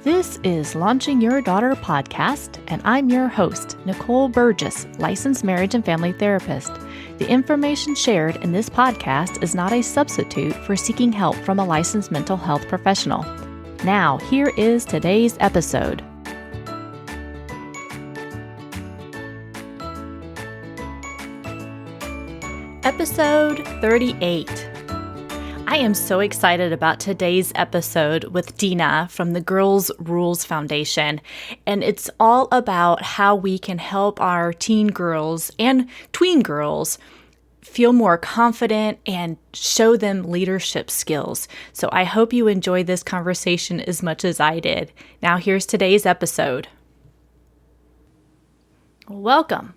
This is Launching Your Daughter podcast, and I'm your host, Nicole Burgess, licensed marriage and family therapist. The information shared in this podcast is not a substitute for seeking help from a licensed mental health professional. Now, here is today's episode. Episode 38. I am so excited about today's episode with Dena from the Girls Rules Foundation, and it's all about how we can help our teen girls and tween girls feel more confident and show them leadership skills. So I hope you enjoyed this conversation as much as I did. Now here's today's episode. Welcome.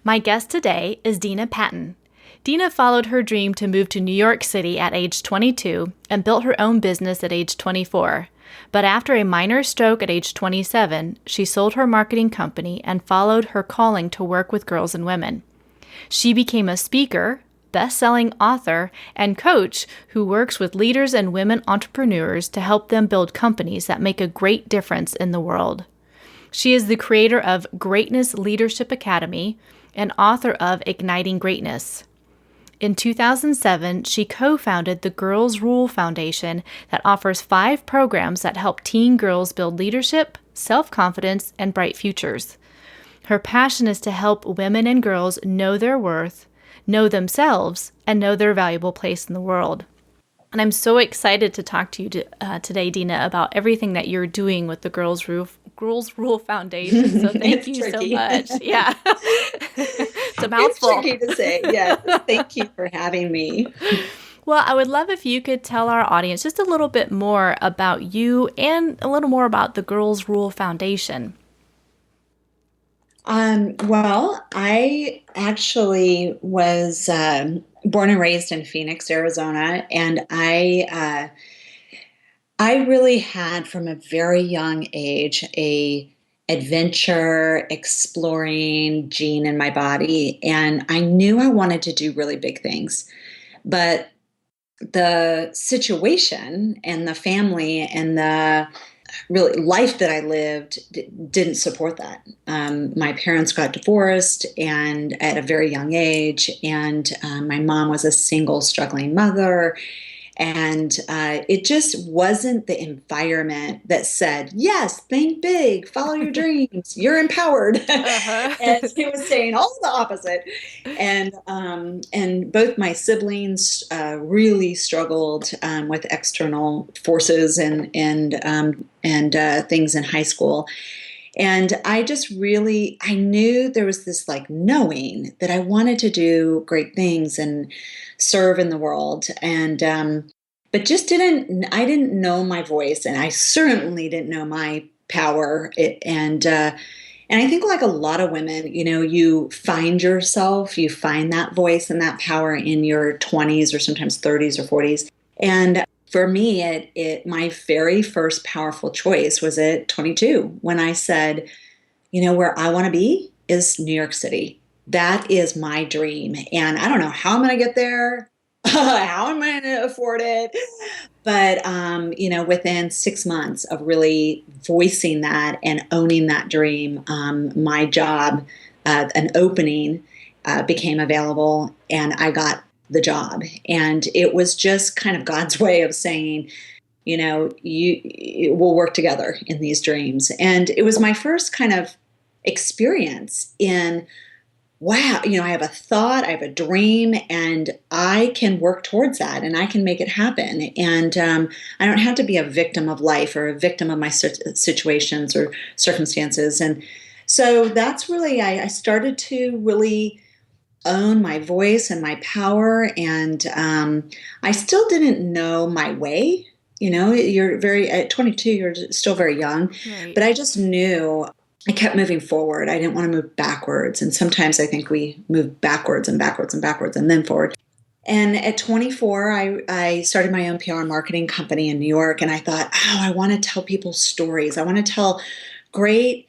My guest today is Dena Patton. Dena followed her dream to move to New York City at age 22 and built her own business at age 24. But after a minor stroke at age 27, she sold her marketing company and followed her calling to work with girls and women. She became a speaker, best-selling author, and coach who works with leaders and women entrepreneurs to help them build companies that make a great difference in the world. She is the creator of Greatness Leadership Academy and author of Igniting Greatness. In 2007, she co-founded the Girls Rule Foundation that offers 5 programs that help teen girls build leadership, self-confidence, and bright futures. Her passion is to help women and girls know their worth, know themselves, and know their valuable place in the world. And I'm so excited to talk to you today, Dena, about everything that you're doing with the Girls Rule Foundation. So thank you so much. Yeah. It's a mouthful. It's tricky to say. Yeah. Thank you for having me. Well, I would love if you could tell our audience just a little bit more about you and a little more about the Girls Rule Foundation. Well, I actually was born and raised in Phoenix, Arizona, and I really had from a very young age a adventure exploring gene in my body, and I knew I wanted to do really big things, but the situation and the family and the really life that I lived didn't support that. My parents got divorced and at a very young age, and my mom was a single struggling mother. And it just wasn't the environment that said, yes, think big, follow your dreams, you're empowered. Uh-huh. And it was saying all the opposite. And both my siblings really struggled with external forces and things in high school. And I knew there was this like knowing that I wanted to do great things and serve in the world. And, but I didn't know my voice, and I certainly didn't know my power. And I think like a lot of women, you find that voice and that power in your 20s or sometimes 30s or 40s. And for me, my very first powerful choice was at 22 when I said, where I want to be is New York City. That is my dream. And I don't know how I'm going to get there, how am I going to afford it? But, within 6 months of really voicing that and owning that dream, my job, an opening became available, and I got the job. And it was just kind of God's way of saying, we'll work together in these dreams. And it was my first kind of experience in, wow, I have a thought, I have a dream, and I can work towards that, and I can make it happen. And I don't have to be a victim of life or a victim of my situations or circumstances. And so that's really, I started to really own my voice and my power. And I still didn't know my way. At 22, you're still very young, right. But I just knew I kept moving forward. I didn't want to move backwards. And sometimes I think we move backwards and backwards and backwards and then forward. And at 24, I started my own PR marketing company in New York. And I thought, I want to tell people stories. I want to tell great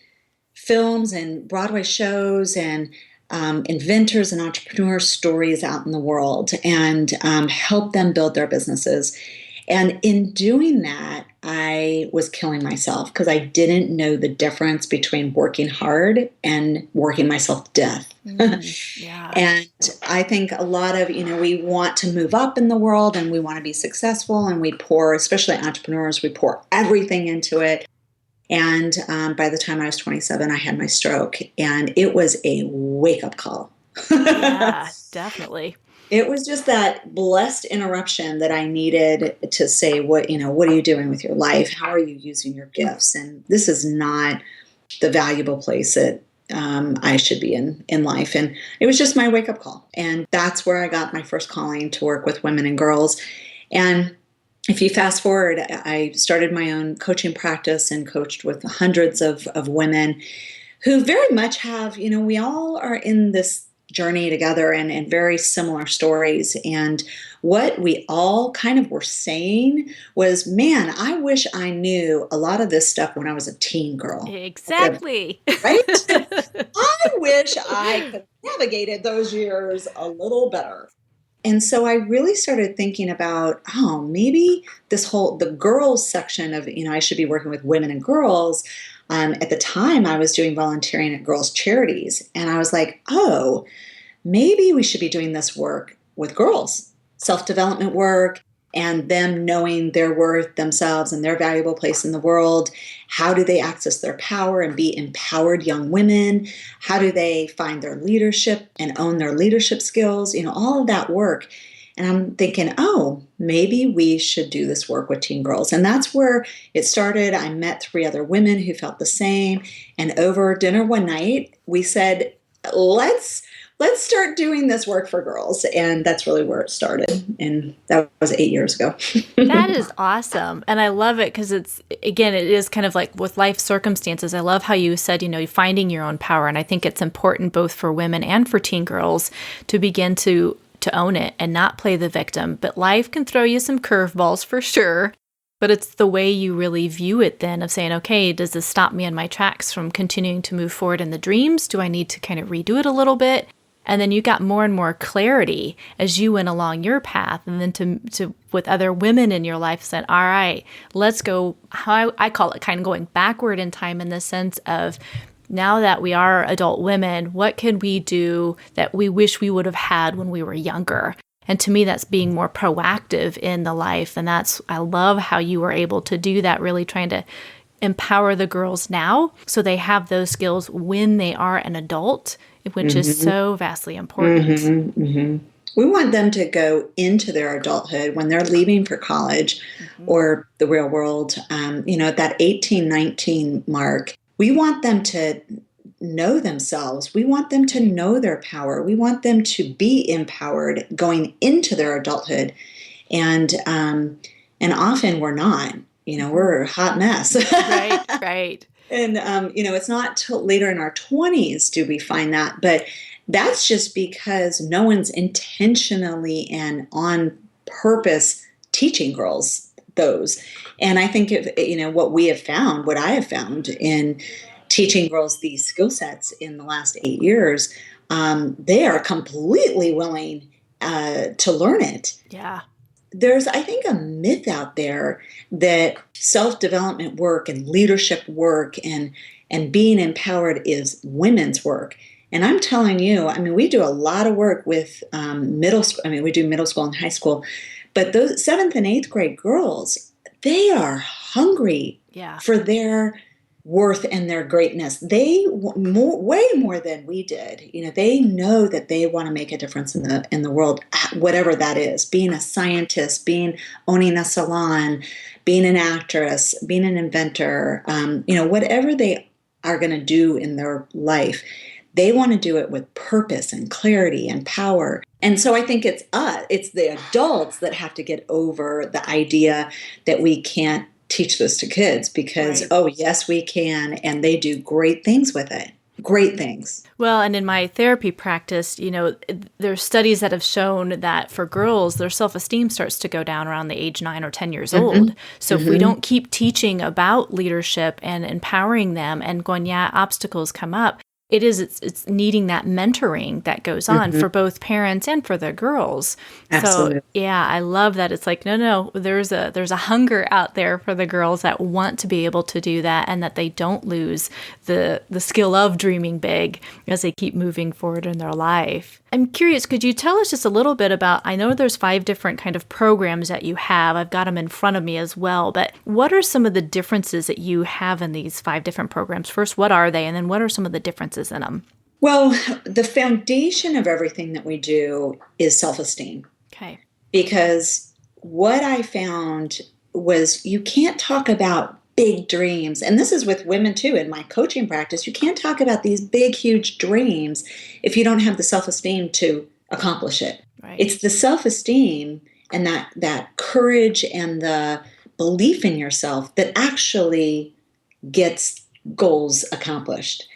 films and Broadway shows and inventors and entrepreneur stories out in the world and help them build their businesses. And in doing that, I was killing myself because I didn't know the difference between working hard and working myself to death. Yeah. And I think a lot of, we want to move up in the world and we want to be successful, and we pour, especially entrepreneurs, we pour everything into it. And by the time I was 27, I had my stroke, and it was a wake-up call. Yeah, definitely. It was just that blessed interruption that I needed to say, what are you doing with your life? How are you using your gifts? And this is not the valuable place that I should be in life. And it was just my wake-up call. And that's where I got my first calling to work with women and girls. And if you fast forward, I started my own coaching practice and coached with hundreds of women who very much have, we all are in this journey together and very similar stories. And what we all kind of were saying was, man, I wish I knew a lot of this stuff when I was a teen girl. Exactly. Right? I wish I could have navigated those years a little better. And so I really started thinking about, maybe the girls section of, I should be working with women and girls. At the time, I was doing volunteering at girls' charities. And I was like, maybe we should be doing this work with girls, self-development work, and them knowing their worth, themselves, and their valuable place in the world. How do they access their power and be empowered young women? How do they find their leadership and own their leadership skills? All of that work. And I'm thinking, maybe we should do this work with teen girls. And that's where it started. I met 3 other women who felt the same. And over dinner one night, we said, let's start doing this work for girls. And that's really where it started. And that was 8 years ago. That is awesome. And I love it because it is kind of like with life circumstances. I love how you said, finding your own power. And I think it's important both for women and for teen girls to begin to own it and not play the victim. But life can throw you some curveballs for sure. But it's the way you really view it then of saying, okay, does this stop me in my tracks from continuing to move forward in the dreams? Do I need to kind of redo it a little bit? And then you got more and more clarity as you went along your path. And then to with other women in your life said, all right, let's go, how I call it kind of going backward in time in the sense of now that we are adult women, what can we do that we wish we would have had when we were younger? And to me, that's being more proactive in the life. And I love how you were able to do that, really trying to empower the girls now so they have those skills when they are an adult, which is so vastly important. We want them to go into their adulthood when they're leaving for college or the real world, at that 18, 19 mark. We want them to know themselves. We want them to know their power. We want them to be empowered going into their adulthood. And often we're not. We're a hot mess. Right. And, it's not till later in our 20s do we find that. But that's just because no one's intentionally and on purpose teaching girls those. And I think what I have found in teaching girls these skill sets in the last 8 years, they are completely willing to learn it. Yeah. There's, I think, a myth out there that self-development work and leadership work and being empowered is women's work. And I'm telling you, we do a lot of work with middle school. We do middle school and high school. But those 7th and 8th grade girls, they are hungry for their worth and their greatness. They way more than we did. They know that they want to make a difference in the world, whatever that is. Being a scientist, owning a salon, being an actress, being an inventor. Whatever they are going to do in their life, they want to do it with purpose and clarity and power. And so I think it's the adults that have to get over the idea that we can't teach this to kids because, yes, we can. And they do great things with it. Great things. Well, and in my therapy practice, there's studies that have shown that for girls, their self-esteem starts to go down around the age 9 or 10 years old. So if we don't keep teaching about leadership and empowering them and going, obstacles come up, it's needing that mentoring that goes on Mhm. for both parents and for the girls. So Absolutely. yeah, I love that. It's like, no, there's a hunger out there for the girls that want to be able to do that, and that they don't lose the skill of dreaming big as they keep moving forward in their life. I'm curious, could you tell us just a little bit about, I know there's 5 different kind of programs that you have. I've got them in front of me as well, but what are some of the differences that you have in these 5 different programs? First, what are they? And then what are some of the differences in them? Well, the foundation of everything that we do is self-esteem, Okay. because what I found was you can't talk about big dreams. And this is with women too in my coaching practice. You can't talk about these big, huge dreams if you don't have the self-esteem to accomplish it. Right. It's the self-esteem and that courage and the belief in yourself that actually gets goals accomplished.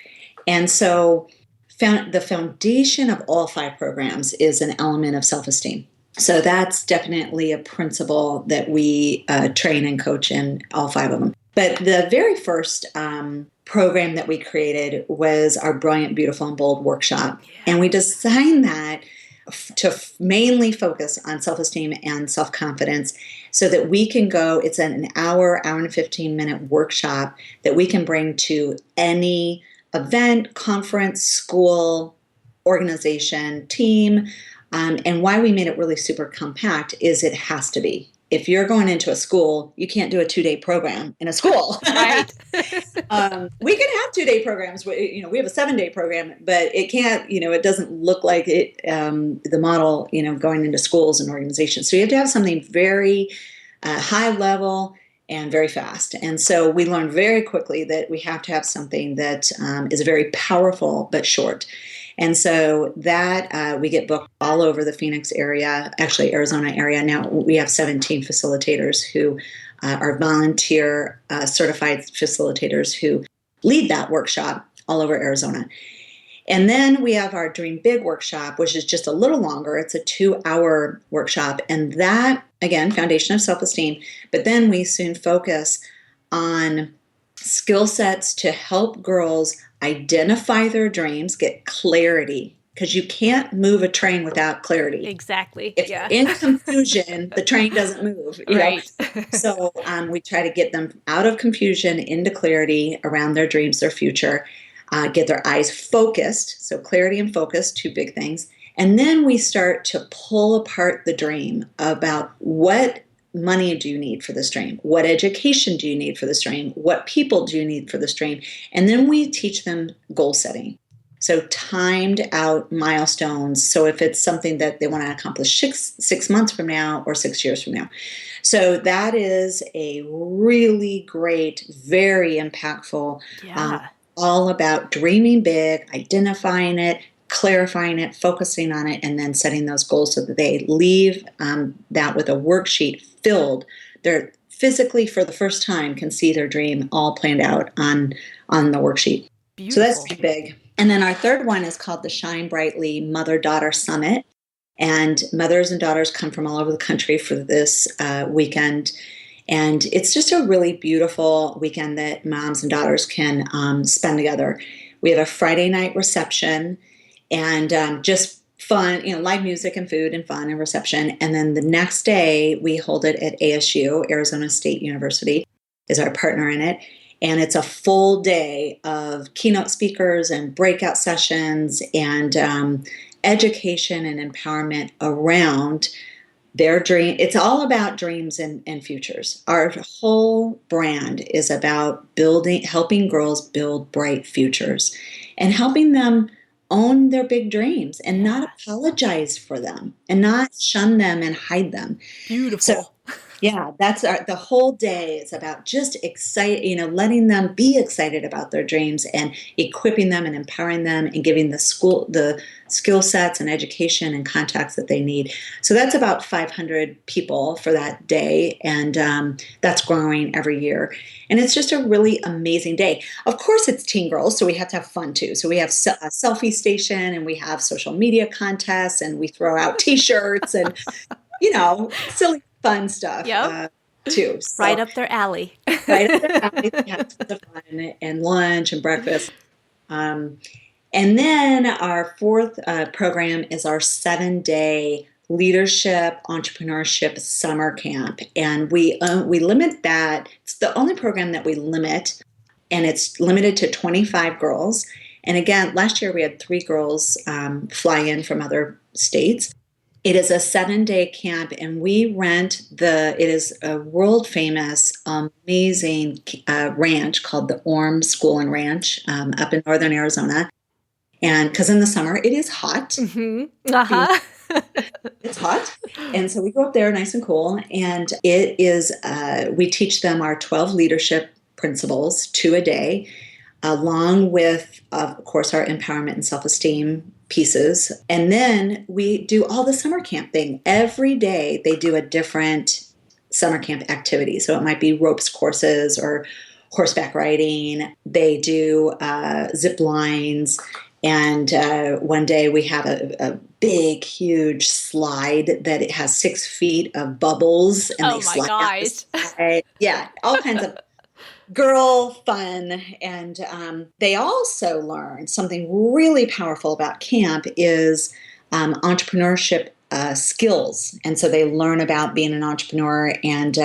And so the foundation of all 5 programs is an element of self-esteem. So that's definitely a principle that we train and coach in all 5 of them. But the very first program that we created was our Brilliant, Beautiful, and Bold workshop. Yeah. And we designed that to mainly focus on self-esteem and self-confidence so that we can go, it's an hour and 15-minute workshop that we can bring to any event, conference, school, organization, team. And why we made it really super compact is it has to be. If you're going into a school, you can't do a 2-day program in a school. Right. We can have 2-day programs. We have a 7-day program, but it can't. It doesn't look like it. The model, going into schools and organizations. So you have to have something very high level and very fast. And so we learned very quickly that we have to have something that is very powerful but short. And so that we get booked all over the Phoenix area, actually Arizona area. Now we have 17 facilitators who are volunteer certified facilitators who lead that workshop all over Arizona. And then we have our Dream Big workshop, which is just a little longer. It's a 2-hour workshop. And that, again, foundation of self-esteem. But then we soon focus on skill sets to help girls identify their dreams, get clarity, because you can't move a train without clarity. Exactly. If Yeah. you're in confusion, the train doesn't move. Right. So we try to get them out of confusion into clarity around their dreams, their future, get their eyes focused. So clarity and focus, 2 big things. And then we start to pull apart the dream about what money do you need for this dream? What education do you need for this dream? What people do you need for this dream? And then we teach them goal setting. So timed out milestones. So if it's something that they want to accomplish 6 months from now or 6 years from now. So that is a really great, very impactful, Yeah. all about dreaming big, identifying it, clarifying it, focusing on it, and then setting those goals so that they leave that with a worksheet filled. They're physically, for the first time, can see their dream all planned out on the worksheet. Beautiful. So that's pretty big. And then our third one is called the Shine Brightly Mother-Daughter Summit. And mothers and daughters come from all over the country for this weekend. And it's just a really beautiful weekend that moms and daughters can spend together. We have a Friday night reception and just fun, live music and food and fun and reception. And then the next day we hold it at ASU, Arizona State University, is our partner in it. And it's a full day of keynote speakers and breakout sessions and education and empowerment around their dream. It's all about dreams and futures. Our whole brand is about helping girls build bright futures and helping them own their big dreams and not apologize for them and not shun them and hide them. Beautiful. So, yeah, that's the whole day is about just letting them be excited about their dreams and equipping them and empowering them and giving the skill sets and education and contacts that they need. So that's about 500 people for that day, and that's growing every year. And it's just a really amazing day. Of course, it's teen girls, so we have to have fun too. So we have a selfie station, and we have social media contests, and we throw out T-shirts and silly fun stuff too. So, right up their alley. Right up their alley. We have tons of fun and lunch and breakfast. And then our fourth program is our 7-day leadership entrepreneurship summer camp, and we limit that. It's the only program that we limit, and it's limited to 25 girls. And again, last year we had 3 girls fly in from other states. It is a 7-day camp, and we rent it is a world famous, amazing ranch called the Orm School and Ranch up in northern Arizona. And because in the summer it is hot. Mm-hmm. Uh-huh. It's hot. And so we go up there nice and cool. And it is, we teach them our 12 leadership principles, 2 a day, along with, of course, our empowerment and self-esteem pieces. And then we do all the summer camp thing. Every day they do a different summer camp activity. So it might be ropes courses or horseback riding. They do zip lines. And one day we have a big, huge slide that it has 6 feet of bubbles, and they slide down the slide. Yeah, all kinds of girl fun. And they also learn something really powerful about camp is entrepreneurship skills. And so they learn about being an entrepreneur, and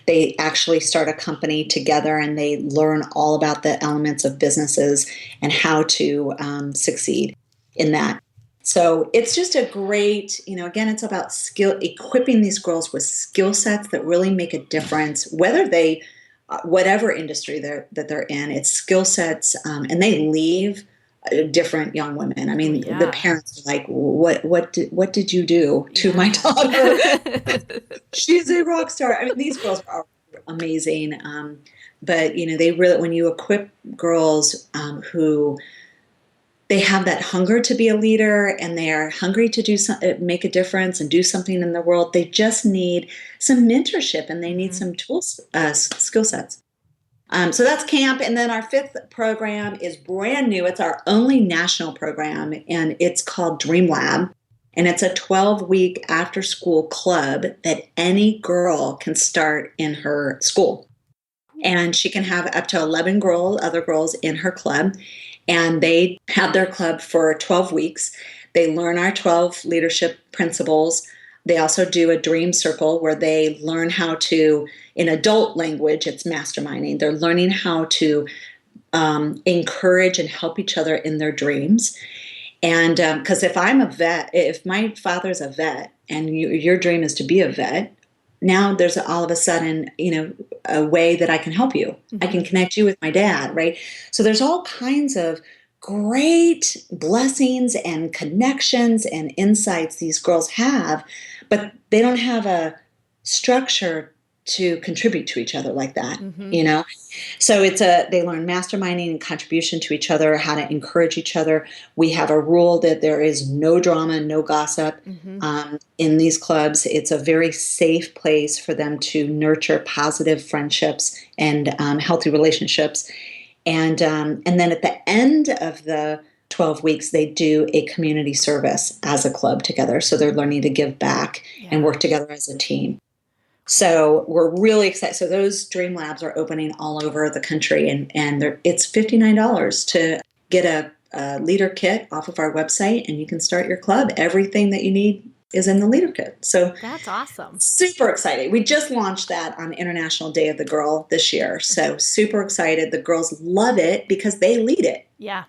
they actually start a company together, and they learn all about the elements of businesses and how to succeed in that. So it's just a great, again, it's about equipping these girls with skill sets that really make a difference, whatever industry that they're in. It's skill sets, and they leave different young women. I mean, the parents are like, what did you do to my daughter? She's a rock star. I mean, these girls are amazing. But they really, when you equip girls who they have that hunger to be a leader, and they are hungry to make a difference and do something in the world, they just need some mentorship, and they need some tools, skill sets. So that's camp. And then our 5th program is brand new. It's our only national program, and it's called Dream Lab. And it's a 12-week after-school club that any girl can start in her school. And she can have up to 11 other girls in her club. And they have their club for 12 weeks. They learn our 12 leadership principles. They also do a dream circle where they learn how to, in adult language, it's masterminding. They're learning how to encourage and help each other in their dreams. And because if my father's a vet, and your dream is to be a vet, now there's all of a sudden, a way that I can help you. Mm-hmm. I can connect you with my dad, right? So there's all kinds of great blessings and connections and insights these girls have, but they don't have a structure to contribute to each other like that, So they learn masterminding and contribution to each other, how to encourage each other. We have a rule that there is no drama, no gossip in these clubs. It's a very safe place for them to nurture positive friendships and healthy relationships. And then at the end of the 12 weeks, they do a community service as a club together. So they're learning to give back and work together as a team. So we're really excited. So those Dream Labs are opening all over the country, and it's $59 to get a leader kit off of our website, and you can start your club. Everything that you need is in the leader kit. So that's awesome. Super excited. We just launched that on International Day of the Girl this year. So super excited. The girls love it because they lead it. Yeah.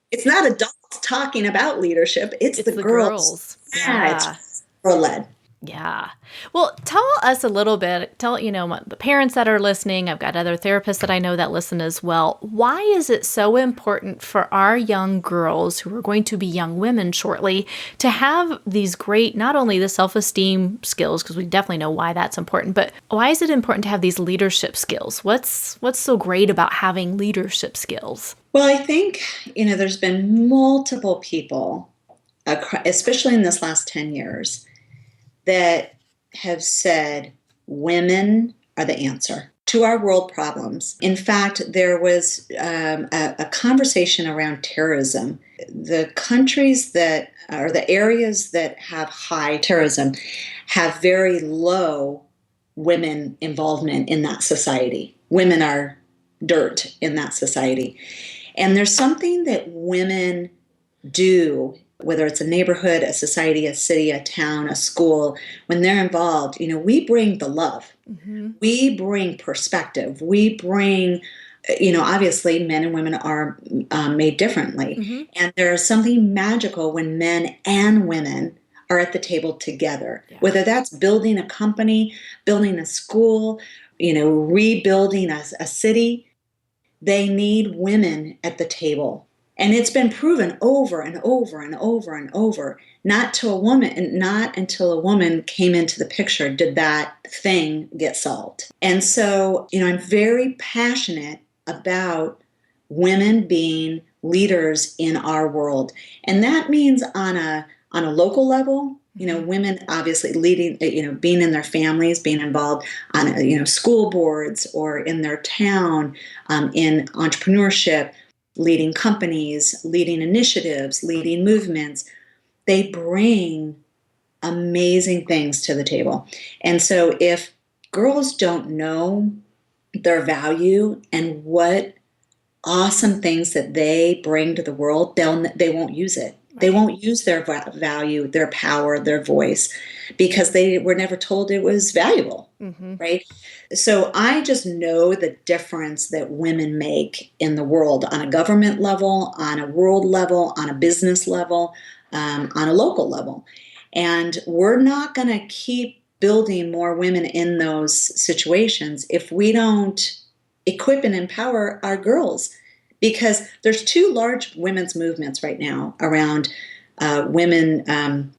It's not adults talking about leadership. It's the girls. Yeah. It's girl-led. Yeah. Well, tell us a little bit, the parents that are listening, I've got other therapists that I know that listen as well. Why is it so important for our young girls, who are going to be young women shortly, to have these great, not only the self-esteem skills, because we definitely know why that's important, but why is it important to have these leadership skills? What's so great about having leadership skills? Well, I think, there's been multiple people, especially in this last 10 years, that have said women are the answer to our world problems. In fact, there was a conversation around terrorism. The countries that, or the areas that have high terrorism, have very low women involvement in that society. Women are dirt in that society. And there's something that women do, whether it's a neighborhood, a society, a city, a town, a school, when they're involved, we bring the love. Mm-hmm. We bring perspective. We bring, obviously men and women are made differently. Mm-hmm. And there's something magical when men and women are at the table together, Yeah. whether that's building a company, building a school, rebuilding a city. They need women at the table. And it's been proven over and over and over and over. Not until a woman came into the picture did that thing get solved. And so, I'm very passionate about women being leaders in our world. And that means on a local level, women obviously leading, being in their families, being involved on, school boards or in their town, in entrepreneurship, leading companies, leading initiatives, leading movements. They bring amazing things to the table. And so if girls don't know their value and what awesome things that they bring to the world, they won't use it. They won't use their value, their power, their voice, because they were never told it was valuable, Mm-hmm. right? So I just know the difference that women make in the world on a government level, on a world level, on a business level, on a local level. And we're not going to keep building more women in those situations if we don't equip and empower our girls, because there's two large women's movements right now around women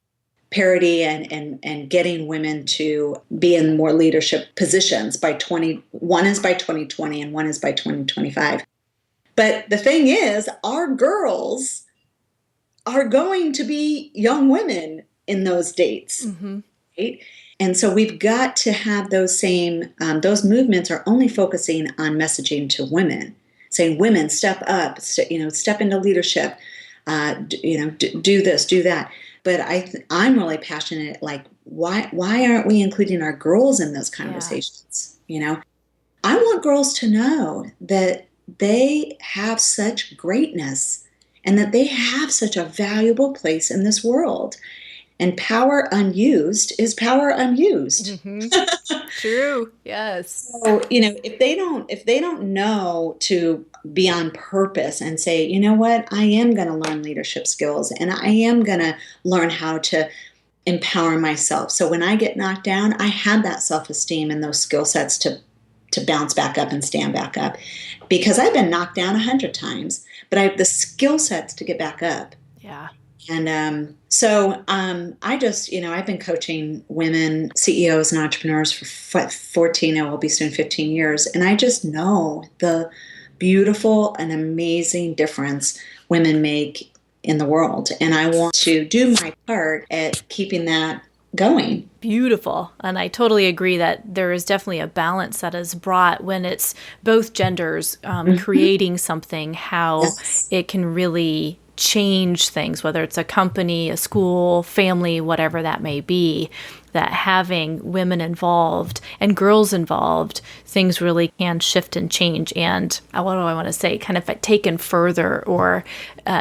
parity and getting women to be in more leadership positions one is by 2020 and one is by 2025. But the thing is, our girls are going to be young women in those dates, Mm-hmm. right? And so we've got to have those movements are only focusing on messaging to women, saying, women, step up, step into leadership, do this, do that. But I'm really passionate, like, why aren't we including our girls in those conversations? Yeah. I want girls to know that they have such greatness and that they have such a valuable place in this world. And power unused is power unused. Mm-hmm. True. Yes. So, if they don't know to be on purpose and say, you know what, I am going to learn leadership skills and I am going to learn how to empower myself. So when I get knocked down, I have that self-esteem and those skill sets to bounce back up and stand back up, because I've been knocked down 100 times, but I have the skill sets to get back up. Yeah. And so I just, I've been coaching women CEOs and entrepreneurs for 14, it will be soon 15 years. And I just know the beautiful and amazing difference women make in the world. And I want to do my part at keeping that going. Beautiful. And I totally agree that there is definitely a balance that is brought when it's both genders creating something, how Yes. it can really change things, whether it's a company, a school, family, whatever that may be, that having women involved and girls involved, things really can shift and change. And what do I want to say? Kind of taken further or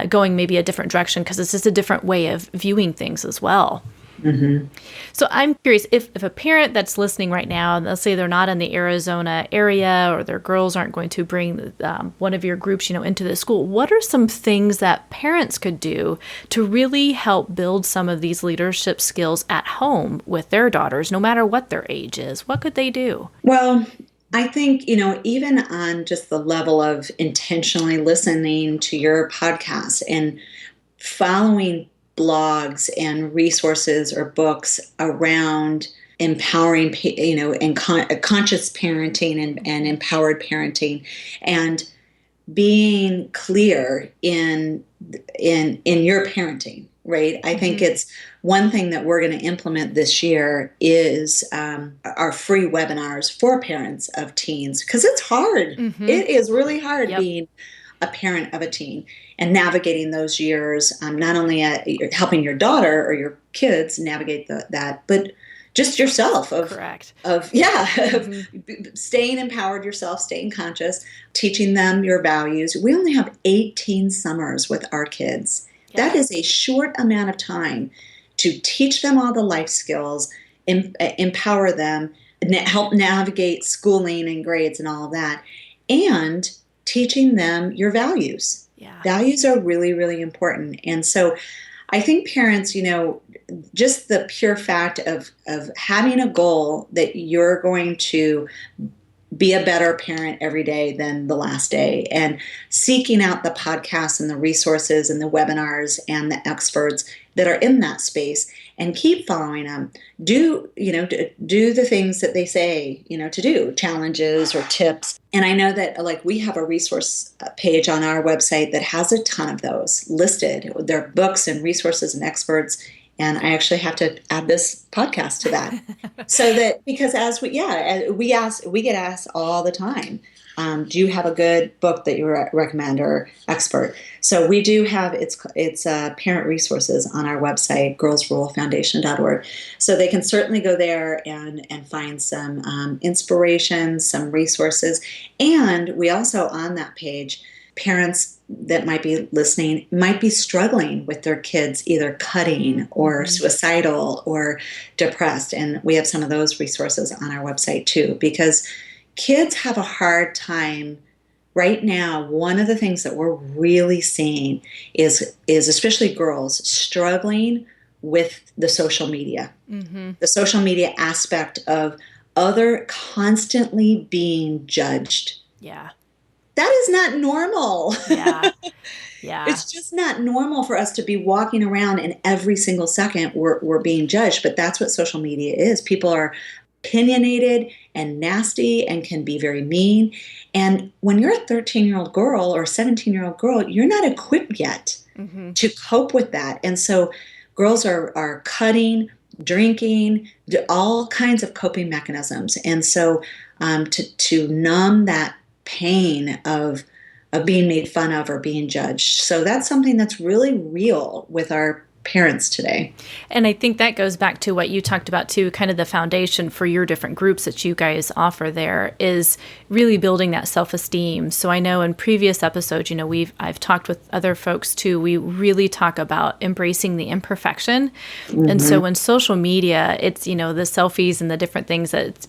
going maybe a different direction, because it's just a different way of viewing things as well. Mm-hmm. So I'm curious, if a parent that's listening right now, and let's say they're not in the Arizona area or their girls aren't going to bring one of your groups, into the school, what are some things that parents could do to really help build some of these leadership skills at home with their daughters, no matter what their age is? What could they do? Well, I think, even on just the level of intentionally listening to your podcast and following blogs and resources or books around empowering, and conscious parenting and empowered parenting, and being clear in your parenting, right? I think it's one thing that we're going to implement this year is our free webinars for parents of teens, because it's hard. Mm-hmm. It is really hard Yep. being a parent of a teen and navigating those years, not only helping your daughter or your kids navigate that, but just yourself Correct. of staying empowered yourself, staying conscious, teaching them your values. We only have 18 summers with our kids. Yeah. That is a short amount of time to teach them all the life skills, empower them, help navigate schooling and grades and all of that, and teaching them your values. Yeah. Values are really, really important. And so I think parents, just the pure fact of having a goal that you're going to be a better parent every day than the last day, and seeking out the podcasts and the resources and the webinars and the experts that are in that space, and keep following them. Do the things that they say, to do, challenges or tips. And I know that we have a resource page on our website that has a ton of those listed. There are books and resources and experts. And I actually have to add this podcast to that, so that, because we get asked all the time, do you have a good book that you recommend or expert? So we do have it's parent resources on our website, girlsrulefoundation.org. So they can certainly go there and find some inspiration, some resources, and we also on that page, parents that might be listening might be struggling with their kids either cutting or suicidal or depressed. And we have some of those resources on our website too, because kids have a hard time right now. One of the things that we're really seeing is especially girls struggling with the social media, the social media aspect of other constantly being judged. Yeah. That is not normal. Yeah. Yeah. It's just not normal for us to be walking around and every single second we're being judged. But that's what social media is. People are opinionated and nasty and can be very mean. And when you're a 13-year-old girl or a 17-year-old girl, you're not equipped yet to cope with that. And so girls are cutting, drinking, all kinds of coping mechanisms. And so to numb that pain of being made fun of or being judged. So that's something that's really real with our parents today. And I think that goes back to what you talked about too, kind of the foundation for your different groups that you guys offer there is really building that self-esteem. So I know in previous episodes, I've talked with other folks too, we really talk about embracing the imperfection. And so when social media, it's, the selfies and the different things that,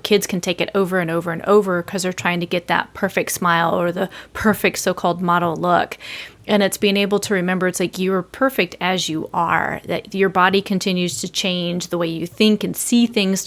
kids can take it over and over and over because they're trying to get that perfect smile or the perfect so-called model look. And it's being able to remember it's like you're perfect as you are, that your body continues to change, the way you think and see things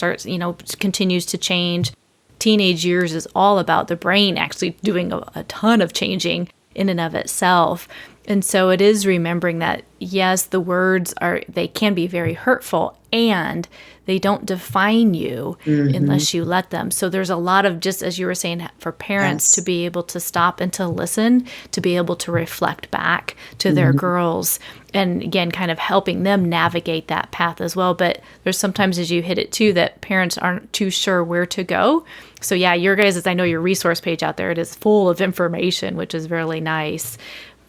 continues to change. Teenage years is all about the brain actually doing a ton of changing in and of itself. And so it is remembering that, yes, the words they can be very hurtful and they don't define you unless you let them. So there's a lot of, just as you were saying, for parents to be able to stop and to listen, to be able to reflect back to their girls. And again, kind of helping them navigate that path as well. But there's sometimes, as you hit it too, that parents aren't too sure where to go. So yeah, your guys', I know your resource page out there, it is full of information, which is really nice.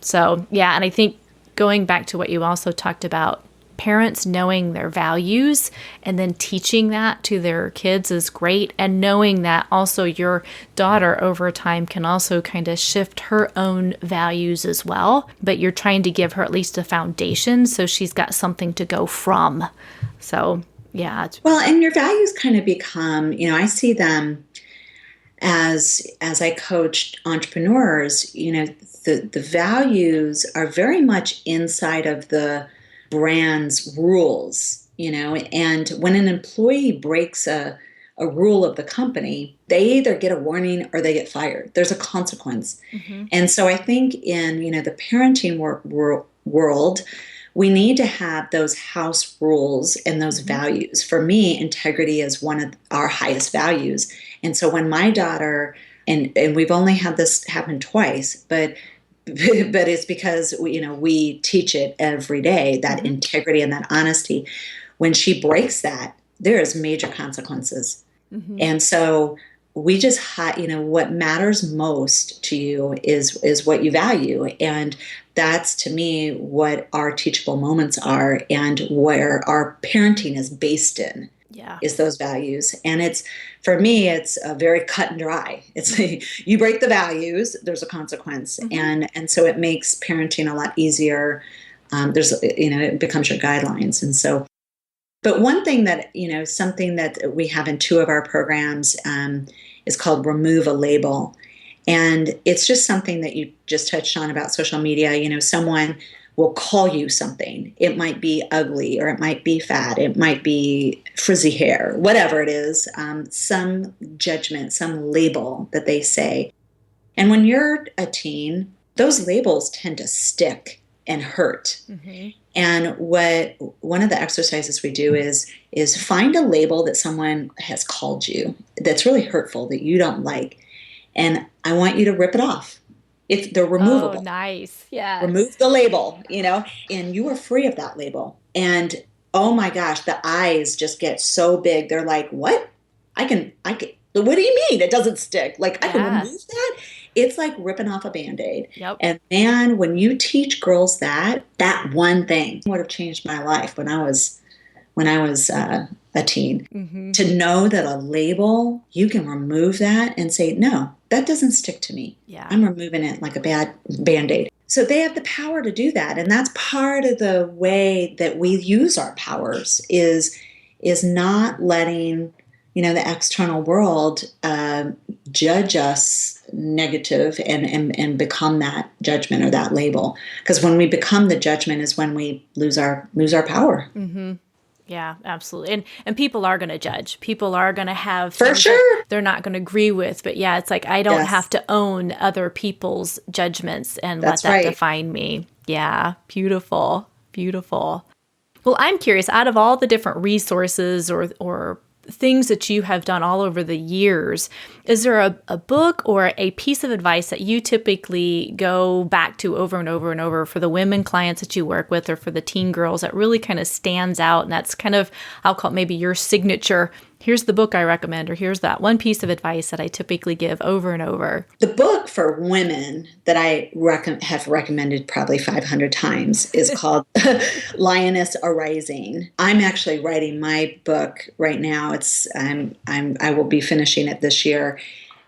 So yeah, and I think going back to what you also talked about, parents knowing their values and then teaching that to their kids is great. And knowing that also your daughter over time can also kind of shift her own values as well. But you're trying to give her at least a foundation so she's got something to go from. So yeah. Well, and your values kind of become, I see them as I coached entrepreneurs, the values are very much inside of the brand's rules, and when an employee breaks a rule of the company, they either get a warning or they get fired. There's a consequence. And so I think in, the parenting world, we need to have those house rules and those values. For me, integrity is one of our highest values. And so when my daughter, and we've only had this happen twice, but it's because we teach it every day, that integrity and that honesty. When she breaks that, there is major consequences. And so we just what matters most to you is what you value, and that's to me what our teachable moments are and where our parenting is based in. Yeah. is those values. And it's, for me, it's very cut and dry. It's you break the values, there's a consequence. Mm-hmm. And so it makes parenting a lot easier. It becomes your guidelines. And so, but one thing that, something that we have in two of our programs is called Remove a Label. And it's just something that you just touched on about social media. Someone will call you something. It might be ugly, or it might be fat, it might be frizzy hair, whatever it is, some judgment, some label that they say. And when you're a teen, those labels tend to stick and hurt. Mm-hmm. And what one of the exercises we do is find a label that someone has called you that's really hurtful, that you don't like, and I want you to rip it off. They're Oh, removable. nice. Yeah. Remove the label, and you are free of that label. And oh my gosh, the eyes just get so big. They're like, what? I can, what do you mean? It doesn't stick. Like, I can Yeah. remove that? It's like ripping off a Band-Aid. Yep. And man, when you teach girls that one thing would have changed my life when I was a teen. Mm-hmm. To know that a label, you can remove that and say, no, that doesn't stick to me. Yeah. I'm removing it like a bad Band-Aid. So they have the power to do that. And that's part of the way that we use our powers is not letting, the external world judge us negative and become that judgment or that label. Because when we become the judgment is when we lose our power. Mm-hmm. Yeah, absolutely. And people are going to judge. People are going to have For things sure. that they're not going to agree with. But yeah, it's like I don't Yes. have to own other people's judgments and That's let that right. define me. Yeah, beautiful, beautiful. Well, I'm curious, out of all the different resources or things that you have done all over the years, is there a book or a piece of advice that you typically go back to over and over and over for the women clients that you work with or for the teen girls that really kind of stands out? And that's kind of, I'll call it maybe your signature. Here's the book I recommend, or here's that one piece of advice that I typically give over and over. The book for women that I have recommended probably 500 times is called Lioness Arising. I'm actually writing my book right now. I will be finishing it this year,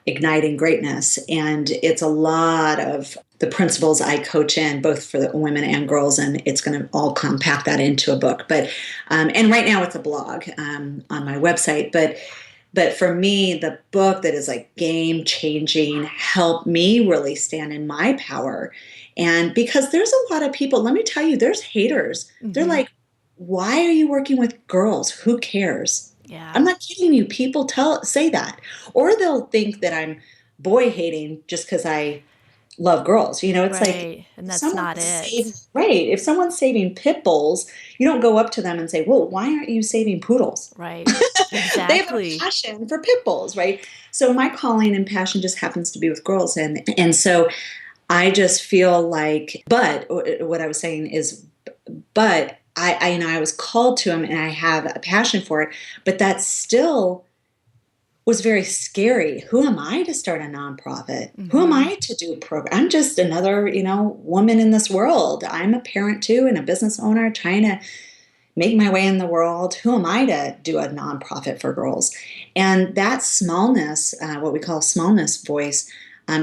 Igniting Greatness, and it's a lot of the principles I coach in, both for the women and girls, and it's going to all compact that into a book. But and right now it's a blog on my website. But for me, the book that is like game changing helped me really stand in my power. And because there's a lot of people, let me tell you, there's haters. Mm-hmm. They're like, why are you working with girls? Who cares? Yeah. I'm not kidding you. People say that. Or they'll think that I'm boy hating just because I love girls. It's right. like, and that's not it. Right. If someone's saving pit bulls, you don't go up to them and say, well, why aren't you saving poodles? Right. Exactly. They have a passion for pit bulls, right? So my calling and passion just happens to be with girls. And so I just feel like, but what I was saying is, but I was called to them and I have a passion for it, but that still was very scary. Who am I to start a nonprofit? Mm-hmm. Who am I to do a program? I'm just another, woman in this world. I'm a parent too and a business owner trying to make my way in the world. Who am I to do a nonprofit for girls? And that smallness, what we call smallness voice,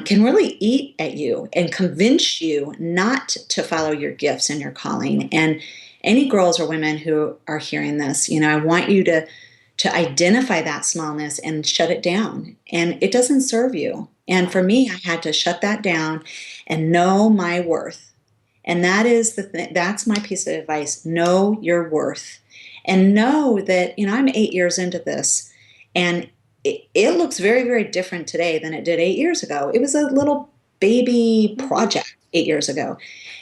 can really eat at you and convince you not to follow your gifts and your calling. And any girls or women who are hearing this, I want you to identify that smallness and shut it down. And it doesn't serve you. And for me, I had to shut that down and know my worth. And that is that's my piece of advice. Know your worth. And know that, I'm 8 years into this. And it looks very, very different today than it did 8 years ago. It was a little baby project 8 years ago.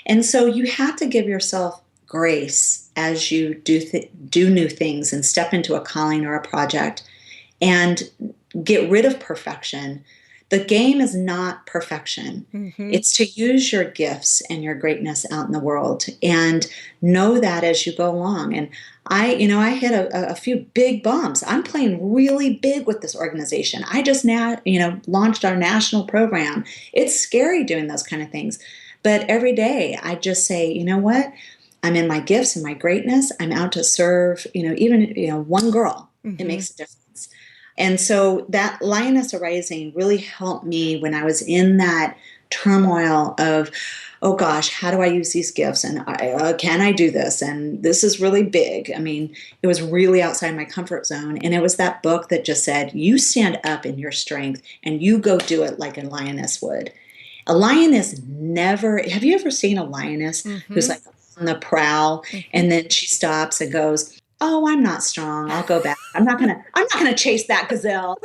And so you have to give yourself grace as you do new things and step into a calling or a project and get rid of perfection. The game is not perfection. Mm-hmm. It's to use your gifts and your greatness out in the world and know that as you go along. And I hit a few big bumps. I'm playing really big with this organization. I just now, launched our national program. It's scary doing those kind of things. But every day I just say, you know what? I'm in my gifts and my greatness. I'm out to serve, even one girl. It makes a difference. And so that Lioness Arising really helped me when I was in that turmoil of, oh gosh, how do I use these gifts? And can I do this? And this is really big. I mean, it was really outside my comfort zone. And it was that book that just said, you stand up in your strength and you go do it like a lioness would. A lioness never, have you ever seen a lioness who's like on the prowl and then she stops and goes, oh, I'm not strong. I'll go back. I'm not gonna chase that gazelle.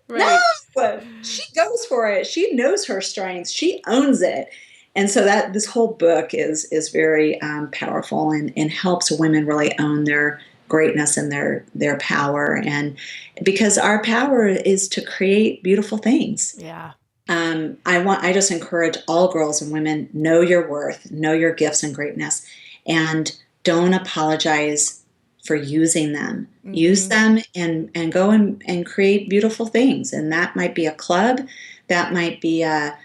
Right. No, she goes for it. She knows her strengths. She owns it. And so that this whole book is very powerful and helps women really own their greatness and their power. And because our power is to create beautiful things. Yeah. I just encourage all girls and women, know your worth, know your gifts and greatness, and don't apologize for using them. Use them and go and create beautiful things. And that might be a club, that might be a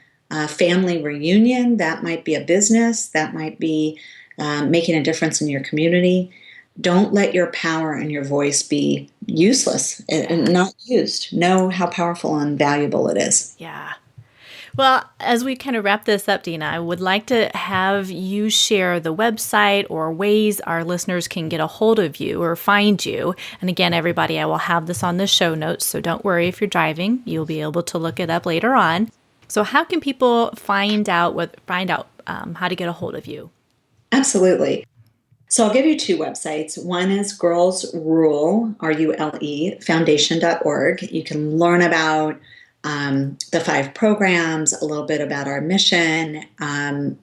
family reunion, that might be a business, that might be making a difference in your community. Don't let your power and your voice be useless and not used. Know how powerful and valuable it is. Yeah. Well, as we kind of wrap this up, Dena, I would like to have you share the website or ways our listeners can get a hold of you or find you. And again, everybody, I will have this on the show notes, so don't worry if you're driving. You'll be able to look it up later on. So how can people find out how to get a hold of you? Absolutely. So I'll give you two websites. One is Girls Rule, RULE, foundation.org. You can learn about the 5 programs, a little bit about our mission, and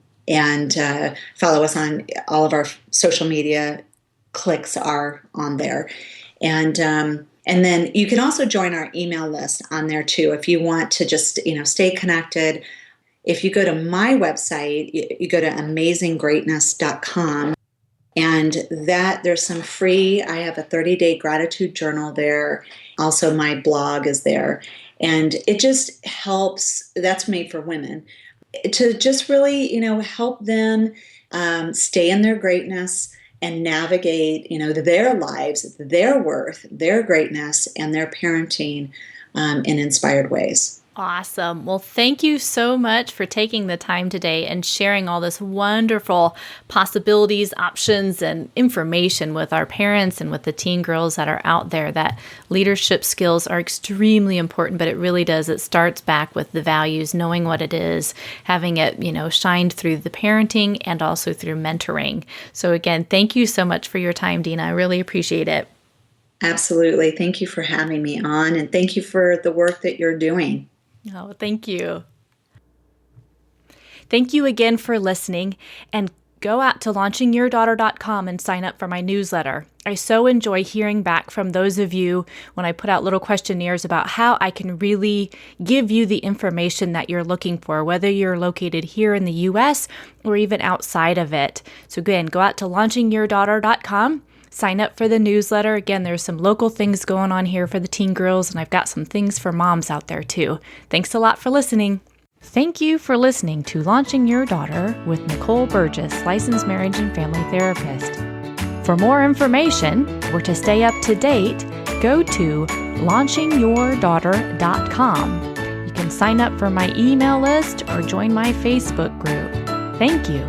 follow us on all of our social media. Clicks are on there. And then you can also join our email list on there too if you want to just stay connected. If you go to my website, you go to amazinggreatness.com, and that there's some free, I have a 30-day gratitude journal there. Also, my blog is there. And it just helps, that's made for women, to just really, help them stay in their greatness and navigate, their lives, their worth, their greatness, and their parenting in inspired ways. Awesome. Well, thank you so much for taking the time today and sharing all this wonderful possibilities, options, and information with our parents and with the teen girls that are out there. That leadership skills are extremely important, but it really does. It starts back with the values, knowing what it is, having it, shined through the parenting and also through mentoring. So again, thank you so much for your time, Dena. I really appreciate it. Absolutely. Thank you for having me on, and thank you for the work that you're doing. Oh, thank you. Thank you again for listening, and go out to launchingyourdaughter.com and sign up for my newsletter. I so enjoy hearing back from those of you when I put out little questionnaires about how I can really give you the information that you're looking for, whether you're located here in the U.S. or even outside of it. So again, go out to launchingyourdaughter.com. Sign up for the newsletter. Again, there's some local things going on here for the teen girls, and I've got some things for moms out there too. Thanks a lot for listening. Thank you for listening to Launching Your Daughter with Nicole Burgess, licensed marriage and family therapist. For more information or to stay up to date, go to launchingyourdaughter.com. You can sign up for my email list or join my Facebook group. Thank you.